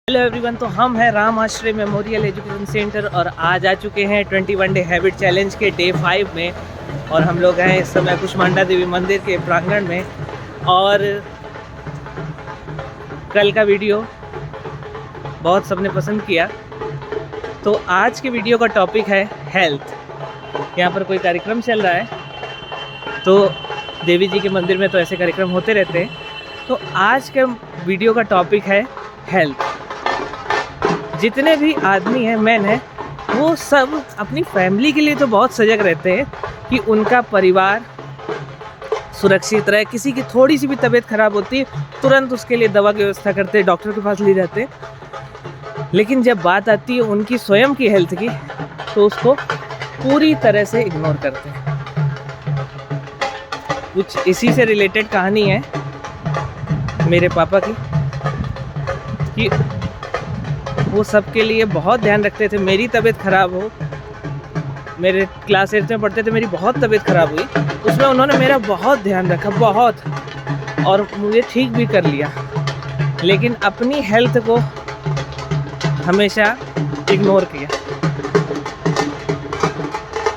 Hello everyone, तो हम हैं राम आश्रय मेमोरियल एजुकेशन सेंटर और आज आ चुके हैं 21 डे हैबिट चैलेंज के डे 5 में। और हम लोग हैं इस समय कुष्मांडा देवी मंदिर के प्रांगण में। और कल का वीडियो बहुत सबने पसंद किया, तो आज के वीडियो का टॉपिक है हेल्थ। यहाँ पर कोई कार्यक्रम चल रहा है, तो देवी जी के मंदिर में तो ऐसे कार्यक्रम होते रहते हैं। तो आज के वीडियो का टॉपिक है हेल्थ। जितने भी आदमी हैं, मैन हैं, वो सब अपनी फैमिली के लिए तो बहुत सजग रहते हैं कि उनका परिवार सुरक्षित रहे। किसी की थोड़ी सी भी तबीयत खराब होती है, तुरंत उसके लिए दवा की व्यवस्था करते हैं, डॉक्टर के पास ले जाते हैं। लेकिन जब बात आती है उनकी स्वयं की हेल्थ की, तो उसको पूरी तरह से इग्नोर करते हैं। कुछ इसी से रिलेटेड कहानी है मेरे पापा की, कि वो सबके लिए बहुत ध्यान रखते थे। मेरी तबीयत ख़राब हो, मेरे क्लास 8 में पढ़ते थे, मेरी बहुत तबीयत ख़राब हुई, उसमें उन्होंने मेरा बहुत ध्यान रखा, बहुत, और मुझे ठीक भी कर लिया। लेकिन अपनी हेल्थ को हमेशा इग्नोर किया।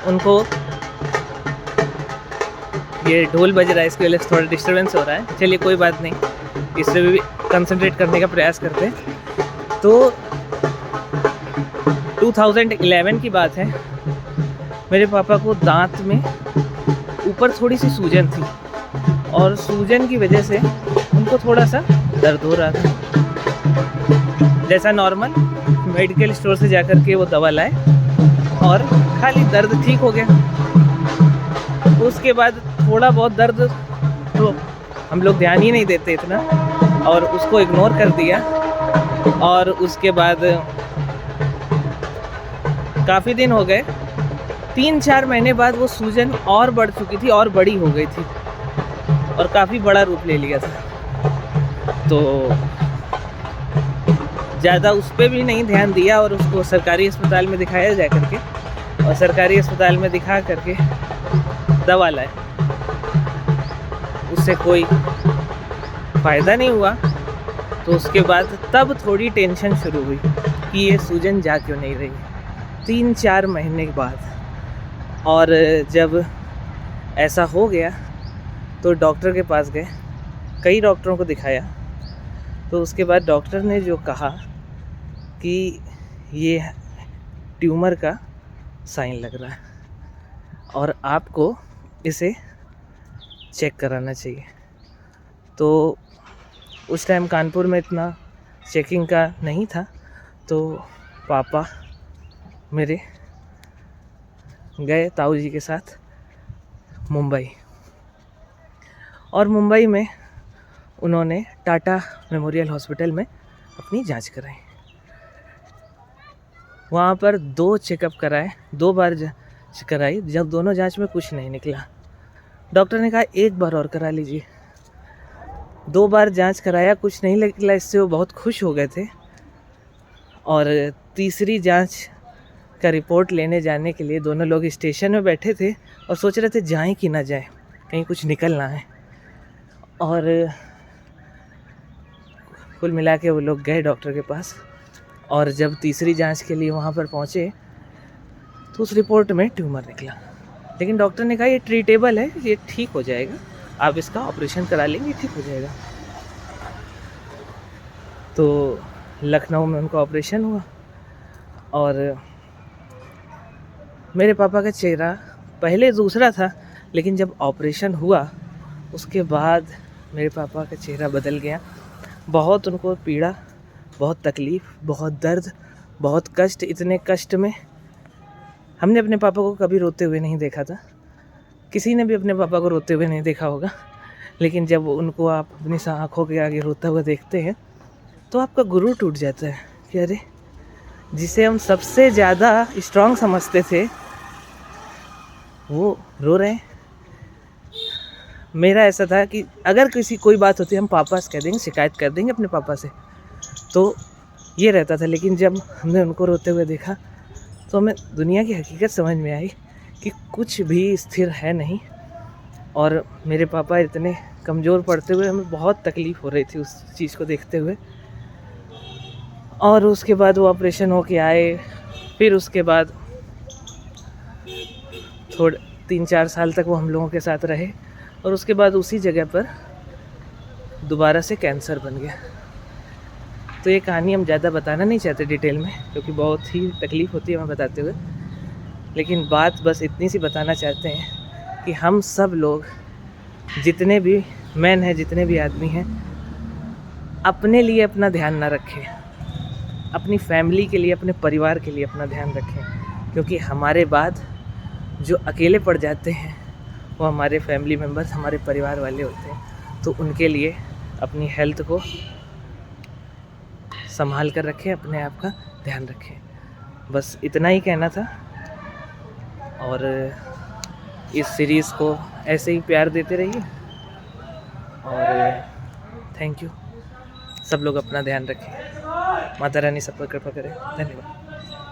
उनको ये ढोल बज रहा है, इसकी वजह से थोड़ा डिस्टर्बेंस हो रहा है। चलिए कोई बात नहीं, इससे भी कंसंट्रेट करने का प्रयास करते हैं। तो 2011 की बात है। मेरे पापा को दांत में ऊपर थोड़ी सी सूजन थी, और सूजन की वजह से उनको थोड़ा सा दर्द हो रहा था। जैसा नॉर्मल मेडिकल स्टोर से जाकर के वो दवा लाए और खाली दर्द ठीक हो गया। उसके बाद थोड़ा बहुत दर्द तो हम लोग ध्यान ही नहीं देते इतना, और उसको इग्नोर कर दिया। और उसके बाद काफ़ी दिन हो गए, 3-4 महीने बाद वो सूजन और बढ़ चुकी थी और बड़ी हो गई थी, और काफ़ी बड़ा रूप ले लिया था। तो ज़्यादा उस पर भी नहीं ध्यान दिया, और उसको सरकारी अस्पताल में दिखाया जा करके, और सरकारी अस्पताल में दिखा करके दवा लाए। उससे कोई फ़ायदा नहीं हुआ। तो उसके बाद तब थोड़ी टेंशन शुरू हुई कि ये सूजन जा क्यों नहीं रही, 3-4 महीने के बाद। और जब ऐसा हो गया तो डॉक्टर के पास गए, कई डॉक्टरों को दिखाया। तो उसके बाद डॉक्टर ने जो कहा कि ये ट्यूमर का साइन लग रहा है और आपको इसे चेक कराना चाहिए। तो उस टाइम कानपुर में इतना चेकिंग का नहीं था, तो पापा मेरे गए ताऊ जी के साथ मुंबई, और मुंबई में उन्होंने टाटा मेमोरियल हॉस्पिटल में अपनी जांच कराई। वहाँ पर 2 चेकअप कराए, 2 बार जांच कराई। जब दोनों जांच में कुछ नहीं निकला, डॉक्टर ने कहा 1 बार और करा लीजिए। 2 बार जांच कराया, कुछ नहीं निकला। इससे वो बहुत खुश हो गए थे, और तीसरी जांच का रिपोर्ट लेने जाने के लिए दोनों लोग स्टेशन में बैठे थे और सोच रहे थे जाएं कि ना जाएं, कहीं कुछ निकल ना है। और कुल मिला के वो लोग गए डॉक्टर के पास, और जब तीसरी जांच के लिए वहाँ पर पहुँचे तो उस रिपोर्ट में ट्यूमर निकला। लेकिन डॉक्टर ने कहा ये ट्रीटेबल है, ये ठीक हो जाएगा, आप इसका ऑपरेशन करा लेंगे, ठीक हो जाएगा। तो लखनऊ में उनका ऑपरेशन हुआ, और मेरे पापा का चेहरा पहले दूसरा था, लेकिन जब ऑपरेशन हुआ उसके बाद मेरे पापा का चेहरा बदल गया। बहुत उनको पीड़ा, बहुत तकलीफ़, बहुत दर्द, बहुत कष्ट। इतने कष्ट में हमने अपने पापा को कभी रोते हुए नहीं देखा था। किसी ने भी अपने पापा को रोते हुए नहीं देखा होगा, लेकिन जब उनको आप अपनी आँखों के आगे रोता हुआ देखते हैं तो आपका गुरूर टूट जाता है कि अरे, जिसे हम सबसे ज़्यादा स्ट्रॉन्ग समझते थे वो रो रहे हैं। मेरा ऐसा था कि अगर कोई बात होती है हम पापा से कह देंगे, शिकायत कर देंगे अपने पापा से, तो ये रहता था। लेकिन जब हमने उनको रोते हुए देखा तो हमें दुनिया की हकीकत समझ में आई कि कुछ भी स्थिर है नहीं। और मेरे पापा इतने कमज़ोर पड़ते हुए हमें बहुत तकलीफ़ हो रही थी उस चीज़ को देखते हुए। और उसके बाद वो ऑपरेशन होके आए, फिर उसके बाद थोड़े 3-4 साल तक वो हम लोगों के साथ रहे, और उसके बाद उसी जगह पर दोबारा से कैंसर बन गया। तो ये कहानी हम ज़्यादा बताना नहीं चाहते डिटेल में, क्योंकि बहुत ही तकलीफ़ होती है हमें बताते हुए, लेकिन बात बस इतनी सी बताना चाहते हैं कि हम सब लोग जितने भी मैन हैं, जितने भी आदमी हैं, अपने लिए अपना ध्यान ना रखें, अपनी फैमिली के लिए, अपने परिवार के लिए अपना ध्यान रखें, क्योंकि हमारे बाद जो अकेले पड़ जाते हैं वो हमारे फैमिली मेम्बर्स, हमारे परिवार वाले होते हैं। तो उनके लिए अपनी हेल्थ को संभाल कर रखें, अपने आप का ध्यान रखें। बस इतना ही कहना था, और इस सीरीज़ को ऐसे ही प्यार देते रहिए, और थैंक यू। सब लोग अपना ध्यान रखें। माता रानी सब पर कृपा करें। धन्यवाद।